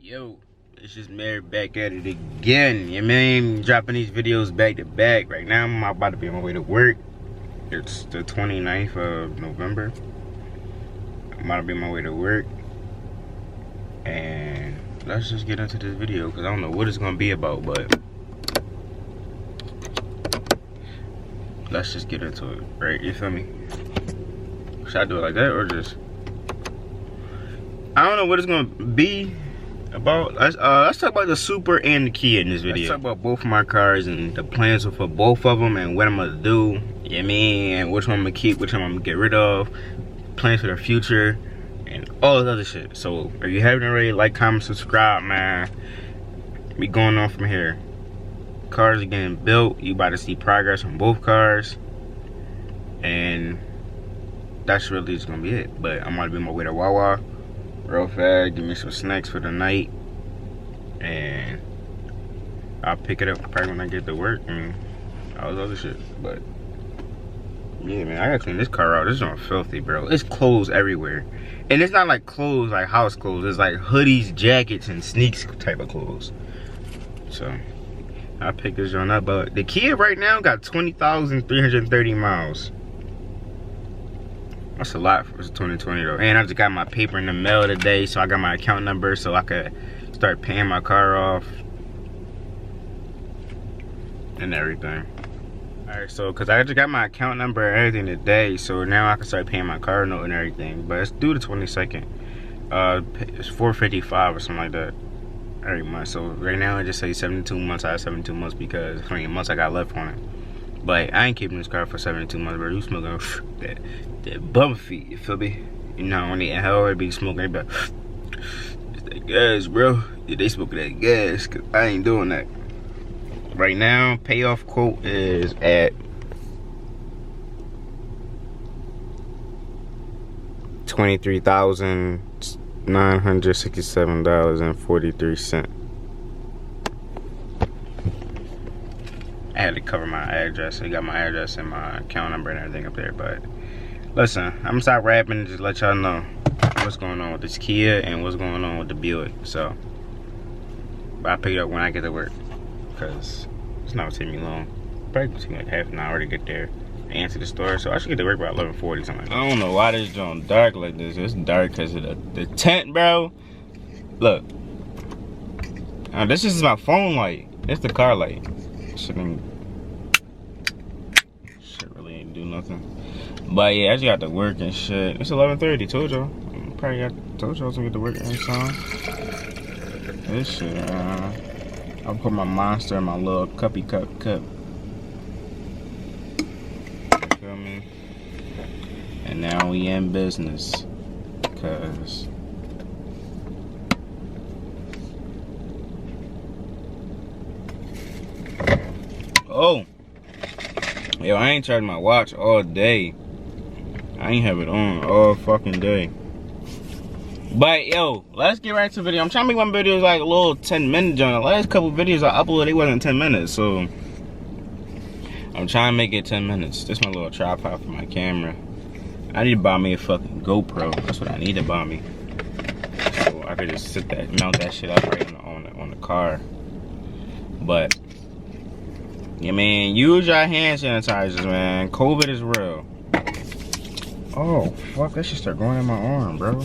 Yo, it's just Mary back at it again. You mean, dropping these videos back to back. Right now, I'm about to be on my way to work. It's the 29th of November. I'm about to be on my way to work. And let's just get into this video because I don't know what it's going to be about, but let's just get into it, right? You feel me? Should I do it like that or just... I don't know what it's going to be about. Let's talk about the Super and the Kia in this video. Let's talk about both of my cars and the plans for both of them and what I'm gonna do. You know what I mean? And which one I'm gonna keep, which one I'm gonna get rid of, plans for the future, and all this other shit. So if you haven't already, like, comment, subscribe, man. We going on from here. Cars are getting built. You about to see progress on both cars, and that's really just gonna be it. But I'm gonna be on my way to Wawa real fast, give me some snacks for the night, and I'll pick it up probably when I get to work and all this other shit. But yeah, man, I gotta clean this car out. This is on filthy, bro. It's clothes everywhere, and it's not like clothes like house clothes. It's like hoodies, jackets, and sneaks type of clothes. So I'll pick this one up. But the Kia right now got 20,330 miles. That's a lot for 2020 though. And I just got my paper in the mail today, so I got my account number so I could start paying my car off and everything. Alright, so cause I just got my account number and everything today, so now I can start paying my car note and everything. But it's due the 22nd. It's $455 or something like that every month. So right now I just say 72 months. I have 72 months because how many months I got left on it. But I ain't keeping this car for 72 months, bro. You smoking that bum feet, you feel me? You know, when they hell, they be smoking, they be like, it's that gas, bro. Yeah, they smoking that gas, cause I ain't doing that. Right now, payoff quote is at $23,967.43. I had to cover my address. So you got my address and my account number and everything up there. But listen, I'm gonna stop rapping and just let y'all know what's going on with this Kia and what's going on with the Buick. So, but I'll pick it up when I get to work because it's not gonna take me long. Probably gonna take me like half an hour to get there and answer the store. So I should get to work by 11:40 something like that. I don't know why this joint dark like this. It's dark because of the tent, bro. Look, this is my phone light. It's the car light. Shit really ain't do nothing. But yeah, I just got to work and shit. It's 11:30. Told y'all. Told y'all to get to work at any time. This shit. I'll put my Monster in my little cuppy cup. You feel me? And now we in business, cause oh, yo, I ain't charged my watch all day. I ain't have it on all fucking day. But yo, let's get right to the video. I'm trying to make my videos like a little 10-minute joint. The last couple videos I uploaded, they wasn't 10 minutes, so I'm trying to make it 10 minutes. This is my little tripod for my camera. I need to buy me a fucking GoPro. That's what I need to buy me. So I could just mount that shit up right on the car. But yeah, man, use your hand sanitizers, man. COVID is real. Oh, fuck, that shit start going in my arm, bro.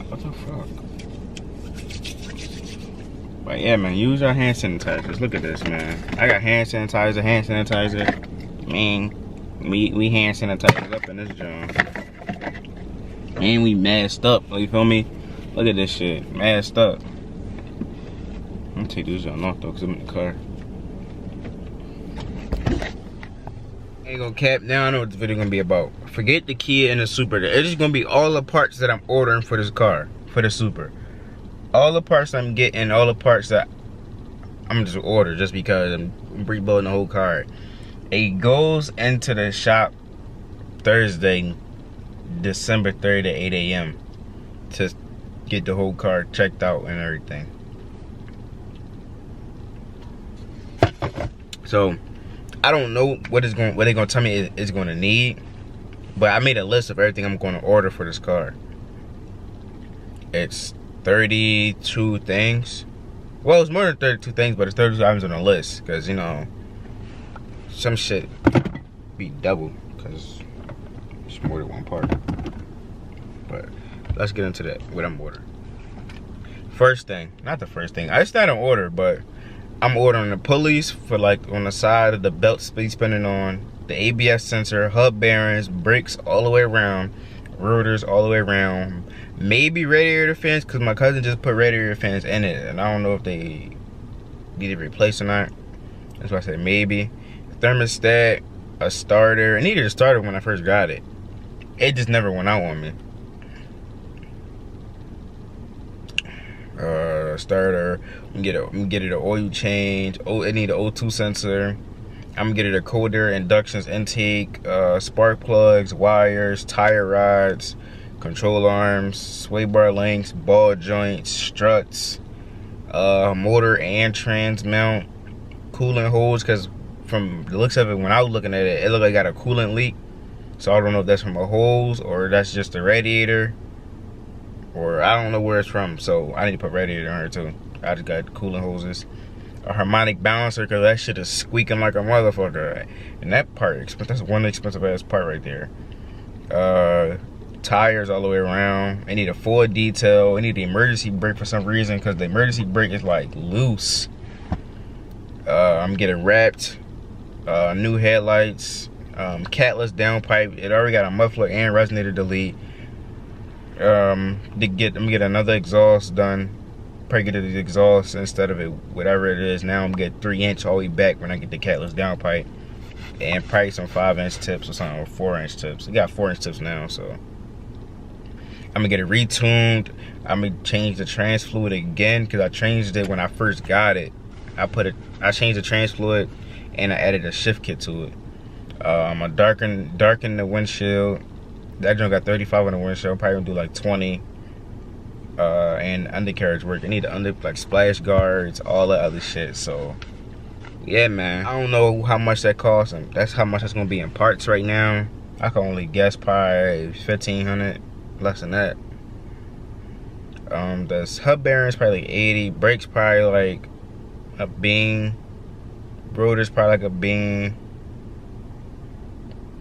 What the fuck? But yeah, man, use your hand sanitizers. Look at this, man. I got hand sanitizer. Man, we hand sanitizers up in this joint. Man, we masked up, you feel me? Look at this shit, masked up. I'm gonna take this joint off though, cause I'm in the car. Ain't gonna cap. Now I know what this video gonna be about. Forget the Kia and the Super. It's just gonna be all the parts that I'm ordering for this car, for the Super. All the parts I'm getting, all the parts that I'm just order just because I'm rebuilding the whole car. It goes into the shop Thursday, December 3rd at 8 a.m. to get the whole car checked out and everything. So I don't know what they're gonna tell me it's gonna need, but I made a list of everything I'm gonna order for this car. It's 32 things. Well, it's more than 32 things, but it's 32 items on the list. Because, you know, some shit be double. Because it's more than one part. But let's get into that, what I'm ordering. First thing, not the first thing. It's not in order, but I'm ordering the pulleys for like on the side of the belt speed spinning on, the ABS sensor, hub bearings, brakes all the way around, rotors all the way around, maybe radiator fans, because my cousin just put radiator fans in it, and I don't know if they need to replace or not. That's why I said maybe. Thermostat, a starter. I needed a starter when I first got it. It just never went out on me. Starter. I'm gonna get it an oil change. Oh, I need an O2 sensor. I'm gonna get it a cold air inductions intake, spark plugs, wires, tire rods, control arms, sway bar links, ball joints, struts, motor and trans mount, coolant hose, because from the looks of it, when I was looking at it, it looked like it got a coolant leak. So I don't know if that's from a hose or that's just the radiator, or I don't know where it's from. So I need to put radiator on her too. I just got coolant hoses. A harmonic balancer, because that shit is squeaking like a motherfucker. And that part, that's one expensive ass part right there. Tires all the way around. I need a full detail. I need the emergency brake for some reason, because the emergency brake is like loose. I'm getting wrapped. New headlights. Catless downpipe. It already got a muffler and resonator delete. I'm gonna get another exhaust done. Probably get the exhaust instead of it, whatever it is now. I'm gonna get 3-inch all the way back when I get the catless downpipe, and probably some 5-inch tips or something, or 4-inch tips. We got 4-inch tips now, so I'm gonna get it retuned. I'm gonna change the trans fluid again, because I changed it when I first got it. I changed the trans fluid and I added a shift kit to it. I'm gonna darken the windshield. That joint got 35 on the windshield. Probably gonna do like 20. And undercarriage work. I need like splash guards, all that other shit. So yeah, man, I don't know how much that costs, and that's how much that's gonna be in parts right now. I can only guess probably 1,500, less than that. The hub bearings probably like 80, brakes probably like a bean, rotors probably like a bean,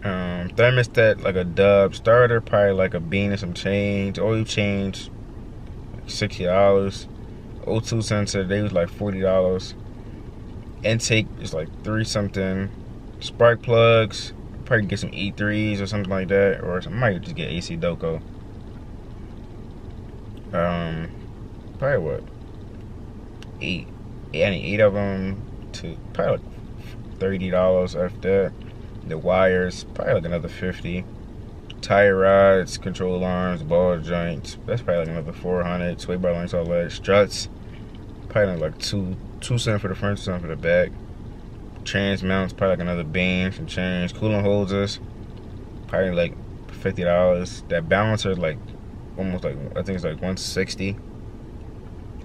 thermostat like a dub, starter probably like a bean and some change, oil change $60, O2 sensor they was like $40, intake is like 3 something, spark plugs probably get some E3s or something like that, or I might just get AC Doco. Probably what, 8, I need 8 of them to probably like $30 after that. The wires probably like another 50. Tire rods, control arms, ball joints, that's probably like another 400. Sway bar links, all that. Struts, probably like two cents for the front, 2 cents for the back. Trans mounts, probably like another beam, some chains. Coolant hoses, probably like $50. That balancer is like almost like, I think it's like 160.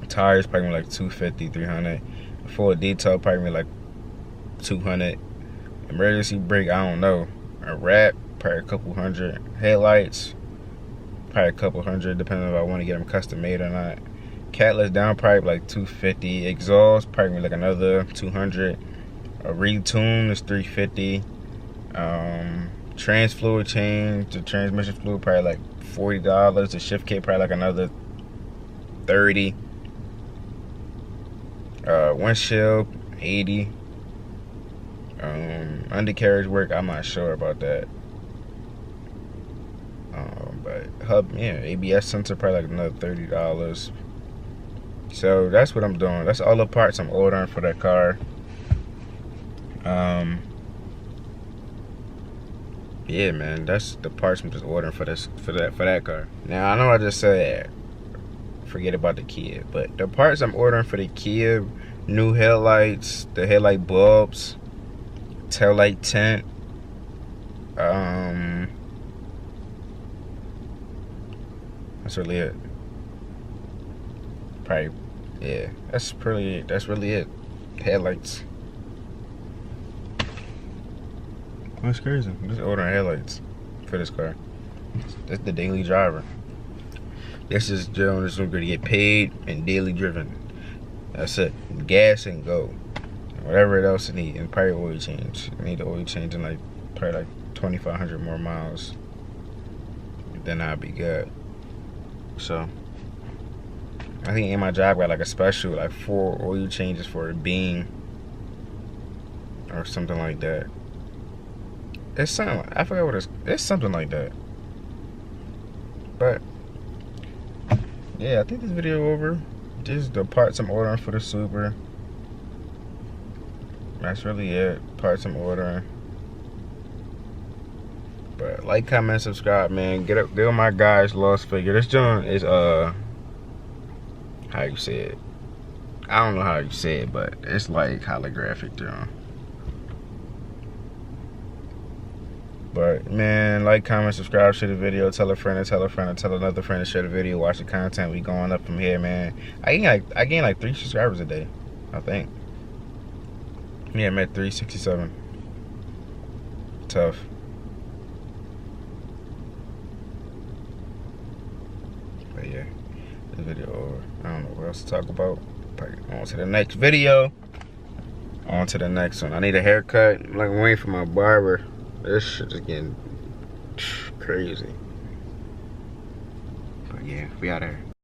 Tires probably like 250, 300. Full detail probably like 200. Emergency brake, I don't know. A wrap, probably a couple hundred. Headlights, probably a couple hundred, depending if I want to get them custom made or not. Catless downpipe like 250. Exhaust probably like another 200. A retune is 350. Trans fluid change, the transmission fluid probably like $40. The shift kit probably like another 30. Windshield 80. Undercarriage work, I'm not sure about that. But hub, yeah, ABS sensor probably like another $30. So that's what I'm doing. That's all the parts I'm ordering for that car. Yeah, man, that's the parts I'm just ordering for that car. Now I know I just said forget about the Kia, but the parts I'm ordering for the Kia: new headlights, the headlight bulbs, tail light tint, that's really it. Probably, yeah, that's really it. Headlights. That's crazy. I'm just ordering headlights for this car. That's the daily driver. This is going to get paid and daily driven. That's it. Gas and go. Whatever else it needs, and probably oil change. I need the oil change in probably like 2,500 more miles. Then I'll be good. So I think in my job got like a special, like 4 oil changes for a beam or something like that. It's something, I forgot what it's something like that. But yeah, I think this video over. Just the parts I'm ordering for the Super. That's really it. Parts I'm ordering. But like, comment, subscribe, man. Get on my guy's lost figure. This joint is how you say it? I don't know how you say it, but it's like holographic joint. But man, like, comment, subscribe, share the video, tell a friend and tell a friend and tell another friend to share the video, watch the content. We going up from here, man. I gain like 3 subscribers a day, I think. Yeah, I'm at 367. Tough. But yeah, this video over. I don't know what else to talk about. Probably on to the next video. On to the next one. I need a haircut. I'm like waiting for my barber. This shit is getting crazy. But yeah, we out here.